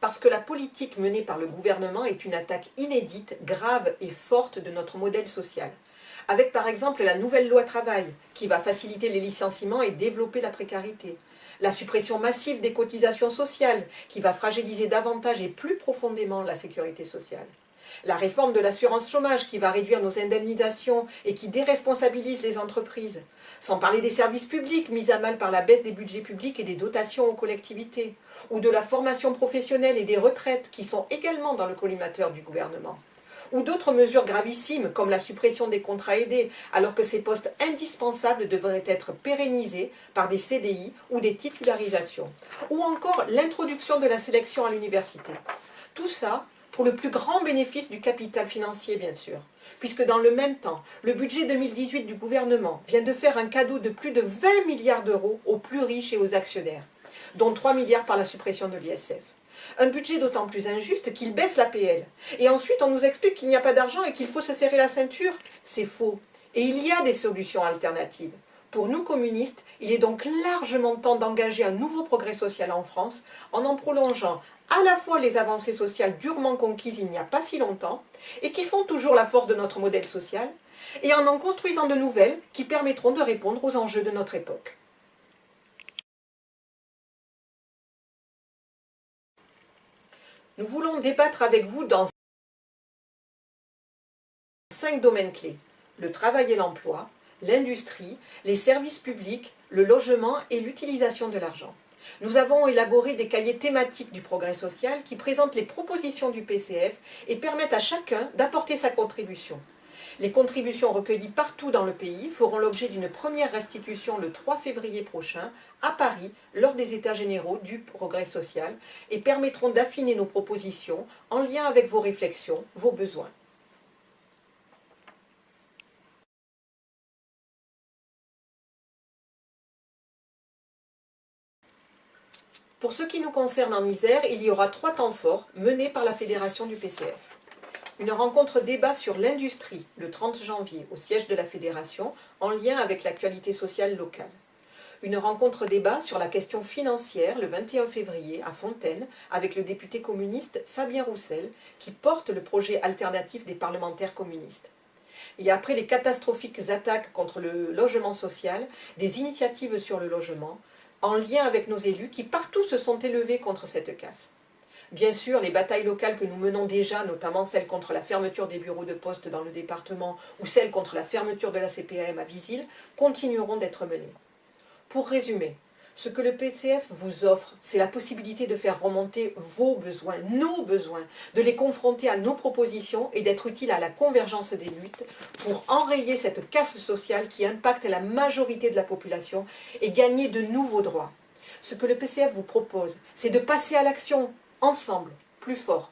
Parce que la politique menée par le gouvernement est une attaque inédite, grave et forte de notre modèle social. Avec par exemple la nouvelle loi travail, qui va faciliter les licenciements et développer la précarité. La suppression massive des cotisations sociales, qui va fragiliser davantage et plus profondément la sécurité sociale. La réforme de l'assurance chômage qui va réduire nos indemnisations et qui déresponsabilise les entreprises. Sans parler des services publics mis à mal par la baisse des budgets publics et des dotations aux collectivités. Ou de la formation professionnelle et des retraites qui sont également dans le collimateur du gouvernement. Ou d'autres mesures gravissimes comme la suppression des contrats aidés alors que ces postes indispensables devraient être pérennisés par des CDI ou des titularisations. Ou encore l'introduction de la sélection à l'université. Tout ça pour le plus grand bénéfice du capital financier, bien sûr, puisque dans le même temps, le budget 2018 du gouvernement vient de faire un cadeau de plus de 20 milliards d'euros aux plus riches et aux actionnaires, dont 3 milliards par la suppression de l'ISF. Un budget d'autant plus injuste qu'il baisse l'APL. Et ensuite, on nous explique qu'il n'y a pas d'argent et qu'il faut se serrer la ceinture. C'est faux. Et il y a des solutions alternatives. Pour nous communistes, il est donc largement temps d'engager un nouveau progrès social en France en prolongeant à la fois les avancées sociales durement conquises il n'y a pas si longtemps et qui font toujours la force de notre modèle social, et en construisant de nouvelles qui permettront de répondre aux enjeux de notre époque. Nous voulons débattre avec vous dans 5 domaines clés: le travail et l'emploi, l'industrie, les services publics, le logement et l'utilisation de l'argent. Nous avons élaboré des cahiers thématiques du progrès social qui présentent les propositions du PCF et permettent à chacun d'apporter sa contribution. Les contributions recueillies partout dans le pays feront l'objet d'une première restitution le 3 février prochain à Paris lors des États généraux du progrès social et permettront d'affiner nos propositions en lien avec vos réflexions, vos besoins. Pour ce qui nous concerne en Isère, il y aura 3 temps forts menés par la fédération du PCF. Une rencontre débat sur l'industrie le 30 janvier au siège de la fédération en lien avec l'actualité sociale locale. Une rencontre débat sur la question financière le 21 février à Fontaine avec le député communiste Fabien Roussel qui porte le projet alternatif des parlementaires communistes. Et après les catastrophiques attaques contre le logement social, des initiatives sur le logement, en lien avec nos élus qui partout se sont élevés contre cette casse. Bien sûr, les batailles locales que nous menons déjà, notamment celle contre la fermeture des bureaux de poste dans le département ou celle contre la fermeture de la CPAM à Visil, continueront d'être menées. Pour résumer, ce que le PCF vous offre, c'est la possibilité de faire remonter vos besoins, nos besoins, de les confronter à nos propositions et d'être utile à la convergence des luttes pour enrayer cette casse sociale qui impacte la majorité de la population et gagner de nouveaux droits. Ce que le PCF vous propose, c'est de passer à l'action, ensemble, plus fort,